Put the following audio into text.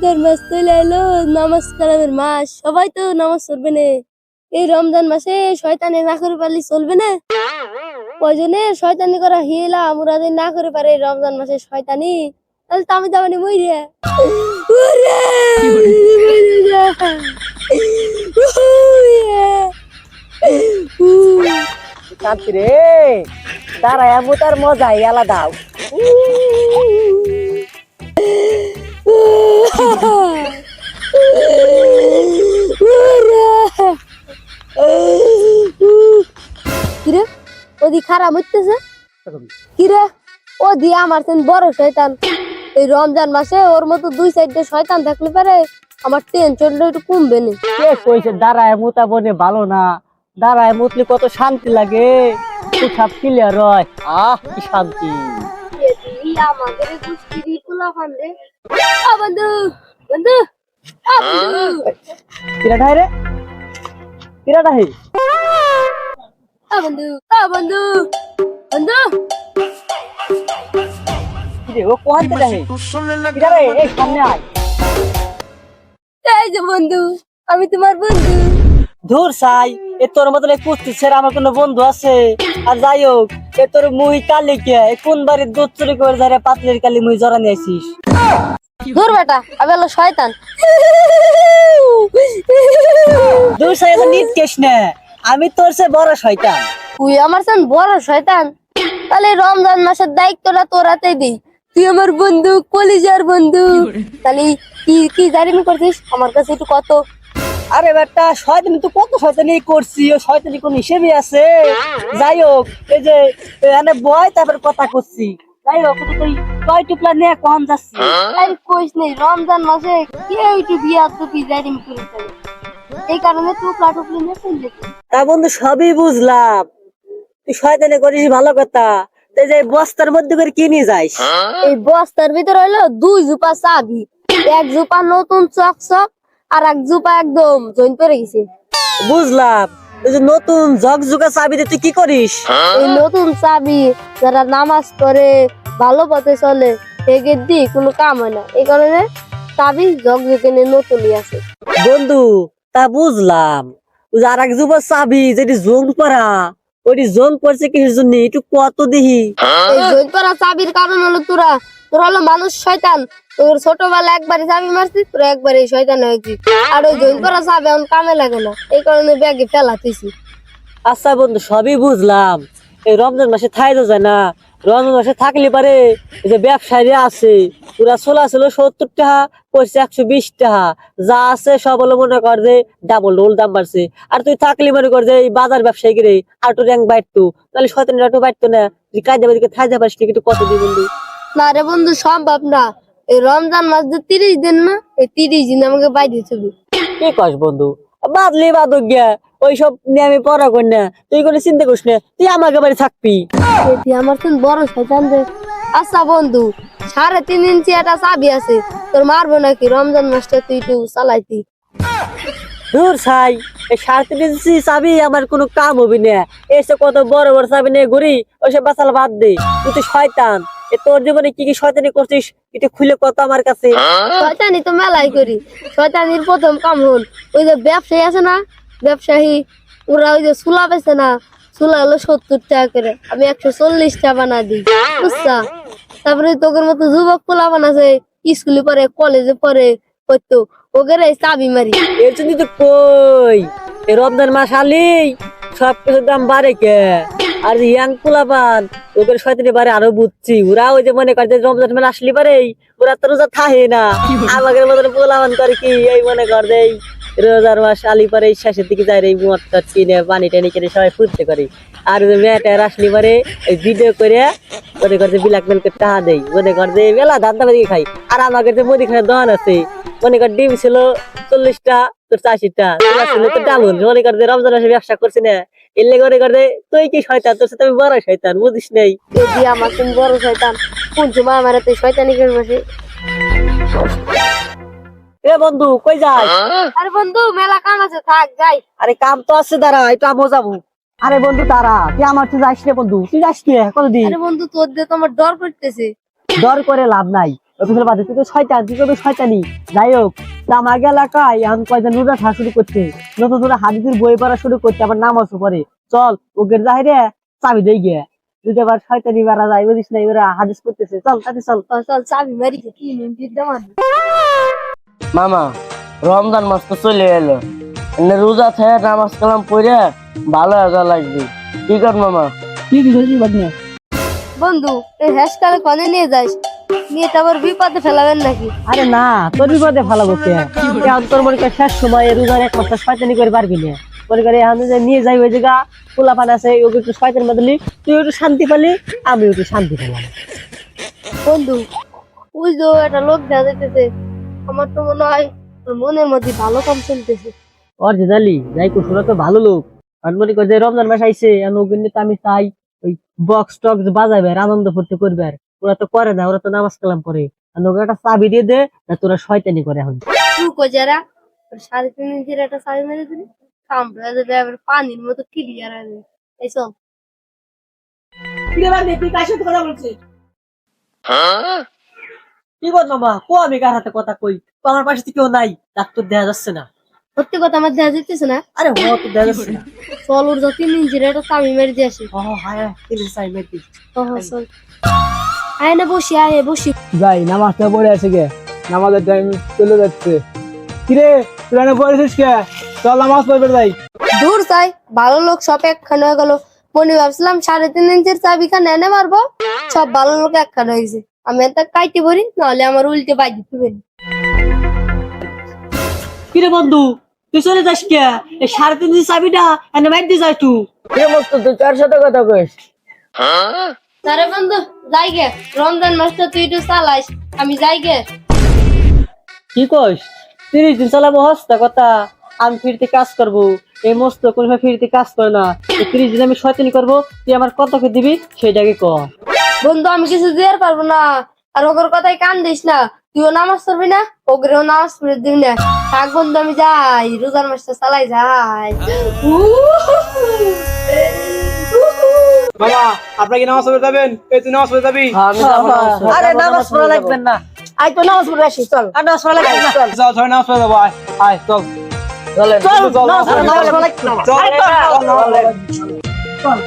রমজান মাস চলে এলো, নামাজ কালামের মাস। সবাই তো নামাজ পড়বে না। এই রমজান মাসে শয়তানি না করে পারলে চলবে না। ওই জন্য শয়তানি করা হিলা আমরা যদি না করে পারে রমজান মাসে শয়তানি, তাহলে তো আমি যাবানি মইরে। শান্তি রে, দাঁড়ায় আমু তার মজাই আলাদা। কিরে ওদি খারাপ হইতেছে কিরে? ও দিয়া আমার বড় শয়তান। এই রমজান মাসে ওর মতো দুই সাইডে শয়তান থাকলে পারে আমার টেনশনটা একটু কমবে না। কে কইছে দাঁড়ায় মুতা বনে ভালো না? দাঁড়ায় মুতলে কত শান্তি লাগে, সব ক্লিয়ার হয়। কি শান্তি! আমাদের গুষ্টিরি পোলা ফান্ডে বন্ধু বন্ধু বন্ধু কিরা ঠাই রে, কিরা ঠাই বন্ধু বন্ধু বন্ধু ও কোয়াতে ঠাই কিরা রে, এই সামনে আয়। এই যে বন্ধু, আমি তোমার বন্ধু। ধুর সাই, এ তোর মতন কুস্তি ছেড়ে আমার কোনো বন্ধু আছে? আর যাই হোক, এ তোর মুই কালি কে কোন বাড়ির দুধ চুরি করে ধরে পাতলের কালি মুই জড়া নিয়েছিস? ধুর বেটা, আমি হলো শয়তান। দূর সাই তো নিট কেস না, আমি তোর সে বড় শয়তান। তুই আমার সাথে বড় শয়তান, তাহলে রমজান মাসের দায়িত্বটা তোর হাতেই দিই। তুই আমার বন্ধু, কলিজার বন্ধু। তাহলে কি কি জারিমি করছিস আমার কাছে একটু কত? আরে বেটা, শয়তানি তো কত শয়তানি করছি, ও শয়তানি কোন হিসেবে আছে? যাই হোক, এই যে এখানে বয় তারপর কথা করছি। যাই হোক, তুই কয় টুকলা নিয়ে কখন যাচ্ছি? আরে কইস নেই, রমজান মাসে কেউ একটু বিয়া তো কি জারিমি করে ফেলে। এই কারণে টুকলা টুকলি নিয়ে চলে যেতে। তা বন্ধু সবই বুঝলাম, তুই শয়তানি করিস ভালো কথা। তুই যে বস্তার মধ্যে করে কি নিয়ে যাইস? এই বস্তার ভিতরে হলো দুই জুপা চাবি। এক জুপা নতুন চকচক, আর এক জুপা একদম জয়েন করে গেছে। বুঝলাম, ওই যে নতুন ঝকঝকা চাবি দিয়ে তুই কি করিস? এই নতুন চাবি যারা নামাজ পড়ে, ভালো পথে চলে, একে দিয়ে কোনো কাম হয় না। এই কারণে চাবি ঝকঝকে নিয়ে নতুনই আছে। বন্ধু তা বুঝলাম, ওই যে আর এক যুব চাবি যেটি জোন করা, ওইটি জোন করছে কিসের জন্য একটু কত দেখি। এই জয়েন করা চাবির কারণ হলো তোরা হলো মানুষ শয়তান। তোর ছোটবেলা একবারে চাবি মারছিস, তোরা একবারে শয়তান হয়েছিস। আর ওই জয়েন করা চাবি এখন কামে লাগে না, এই কারণে ব্যাগে ফেলাতেছি। আচ্ছা বন্ধু সবই বুঝলাম, এই রমজান মাসে থাইতে যায় না, রমজান মাসে থাকলে পারে এই যে ব্যবসায়ী আছে পুরা চলা ছিল 70 টাকা করছে 120 টাকা, যা আছে সব হলো মনে কর যে ডাবল ডবল দাম বাড়ছে। আর তুই থাকলে মনে কর যে এই বাজার ব্যবসায়ী গিরে আর তো র্যাঙ্ক বাড়তো, তাহলে শয়তানের একটু বাড়তো না? তুই কায়দা বাড়িকে থাইতে পারিস না, একটু কত দিই বন্ধু? না রে বন্ধু, সম্ভব না। এই রমজান মাস যে 30 দিন না, এই 30 দিন আমাকে বাইরে ছবি। কি কস বন্ধু? বাদলি বাদক গিয়া ওইসব নিয়ে আমি পড়া করি না, তুই কোনো চিন্তা করিস না, তুই আমাকে বাড়ি থাকবি। এটি আমার তো বড় শয়তান রে। আচ্ছা বন্ধু, 3.5 ইঞ্চি একটা চাবি আছে, তোর মারবো নাকি রমজান মাসটা তুই একটু চালাইতি? দূর ছাই, এই 3.5 ইঞ্চি চাবি আমার কোনো কাম হবি না। এসে কত বড় বড় চাবি নিয়ে ঘুরি, ওইসব বাসাল বাদ দে। তুই তো শয়তান, এ তোর জীবনে কি কি শয়তানি করছিস একটু খুলে কত আমার কাছে। শয়তানি তো মেলাই করি। শয়তানির প্রথম কাম হল, ওই যে ব্যবসায়ী আছে না, ব্যবসায়ী ওরা ওই যে চুলা বেছে না, চুলা হলো 70 টাকা করে, আমি 140 টাকা বানা দিই, বুঝছা? তারপরে তোদের মতো যুবক পোলা বানাছে, স্কুলে পড়ে, কলেজে পড়ে, হয়তো ওকে চাবি মারি। এর জন্য তো কই এই রমজান মাস আলেই সব কিছুর দাম বাড়ে কে। আর ইয়াং পোলাপান ওদের শয়তানি বাড়ে আরো বুঝছি। ওরা ওই যে মনে করে যে রমজান মাস আসলে পারেই ওরা তো রোজা থাকে না, আমাদের মতন পোলাপান করে কি এই মনে কর যে রোজার মাস আলি পরে শেষের দিকে যায় এই মদ টদ কিনে পানি টানি কিনে সবাই ফুর্তি করে। আর মেয়েটার আসলে পরে এই ভিডিও করে মনে কর যে ব্ল্যাকমেল করে টাকা দেয়, মনে কর যে মেলা ধান্দা বাদি খাই। আর আমাকে যে মুদি খাওয়ার দোকান আছে, মনে কর ডিম ছিল 40টা, তোর 80টা ছিল তো ডাবল। মনে কর যে রমজান মাসে ব্যবসা করছি না, এলে মনে কর যে তুই কি শয়তান, তোর সাথে আমি বড় শয়তান, বুঝিস নাই? এটি আমার তুমি বড় শয়তান, কোন সময় আমার তুই শয়তানি করে বসে। এ বন্ধু কই যাই? আরে বন্ধু মেলা কাম আছে, থাক যাই। আরে কাম তো আছে, দাঁড়া একটু আমও যাবো। আরে বন্ধু তারা তুই আমার তুই যাইস রে বন্ধু, তুই যাইস কে কতদিন? আরে বন্ধু তোর দিয়ে তো আমার ডর করতেছে। ডর করে লাভ নাই, ওই পিছনে বাদে তুই তো শয়তান, তুই কবি শয়তানি। যাই হোক, তা আমাকে এলাকায় এখন কয়জন রোজা থাকা শুরু করছে, নতুন নতুন হাদিসের বই পড়া শুরু করছে, আবার নামাজও পড়ে। চল ওকে যাই রে, চাবি দেই গিয়ে যদি আবার শয়তানি মারা যায়, বুঝিস না ওরা হাদিস করতেছে। চল তাতে চল। চল চাবি মারি কি মিনিট দেওয়ান। মামা রমজান মাস তো চলে এলো, এনে রোজা থেকে নামাজ কালাম পড়ে ভালো হয়ে লাগবে। কি কর মামা? কি দিছিস বাদনে? বন্ধু এই হ্যাশকালে কনে নিয়ে যাস, নিয়ে তারপর বিপদে ফেলাবেন নাকি? আরে না, তোর বিপদে ভালো কে? এখন তোর মনে কর শেষ সময় রোজার এক মাস শয়তানি করে পারবি না। মনে করি এখন যে নিয়ে যাই ওই জায়গা পোলা পান আছে, ওকে একটু শয়তানি বদলি, তুই একটু শান্তি পালি, আমি একটু শান্তি পেলাম। বন্ধু ওই যে একটা লোক দেখা যাইতেছে, আমার তো মনে হয় ওর মনের মধ্যে ভালো কাম চলতেছে। ওর যে জালি যাই কুসুরা তো ভালো লোক। আর মনে কর যে রমজান মাস আইছে, ওকে নিয়ে তো আমি চাই ওই বক্স টক্স বাজাবে আর আনন্দ ফুর্তি করবে। আর ওরা তো করে না, ওরা তো নামাজ কালাম করে। আর ওকে একটা চাবি দিয়ে দে, না তোরা শয়তানি করে এখন। তুই কজারা 3.5 ইঞ্চির একটা চাবি মেরে দিলি, কামড়া যাবে আবার পানির মতো ক্লিয়ার হবে। এই চল। কি বল মামা, কো আমি কার হাতে কথা কই? তো আমার পাশে তো কেউ নাই, ডাক্তার দেখা যাচ্ছে না। সত্যি কথা আমার দেখা যাইতেছে না। আরে ও তো দেখা যাচ্ছে না। চল ওর 3 ইঞ্চির একটা চাবি মেরে দিয়ে আসি। ও হায়, কি চাই মেকি। চল আয় না, বসি আয় বসি। যাই নামাজটা পড়ে আছে গে, নামাজের টাইম চলে যাচ্ছে। কিরে তুই এনে পড়েছিস কে? চল নামাজ পড়বে যাই। দূর চাই, ভালো লোক সব একখানে হয়ে গেল। মনে ভাবছিলাম 3.5 ইঞ্চির চাবি খান এনে মারবো, সব ভালো লোক একখানে হয়েছে। আমি একটা কাইতে পড়ি, নাহলে আমার উল্টে বাজি দিবে। কিরে বন্ধু, তুই চলে যাস কে? এই 3.5 চাবিটা এনে মাইর দিয়ে যাই তুই। কে মস্ত তুই কার সাথে কথা কইস? তারে বন্ধু যাই গে, রমজান মাসটা তুই একটু চালাইস, আমি যাই গে। কি কইস? 30 দিন চালাবো হস্তা কথা, আমি ফিরতে কাজ করব। এই মস্ত কোন ফিরতে কাজ করে না। 30 দিন আমি শয়তানি করব, তুই আমার কতকে দিবি সেটাকে ক। বন্ধু আমি কিছু দিয়ে পারবো না, আর ওগর কথাই কান দিস না। তুইও নামাজ পড়বি না, ওগরেও নামাজ পড়ে দিবি না। থাক বন্ধু আমি যাই, রোজার মাসটা চালাই যাই। বাবা আপনারা কি নামাজ পড়তে যাবেন? এই তুই নামাজ পড়তে যাবি? আমি যাবো না। আরে নামাজ পড়া লাগবে না, আই তো নামাজ পড়ে আসি, চল। আর নামাজ পড়া লাগবে না। চল সবাই নামাজ পড়তে যাবো। আয় আয় চল চলেন। চল নামাজ পড়া লাগবে না। চল চলেন। চল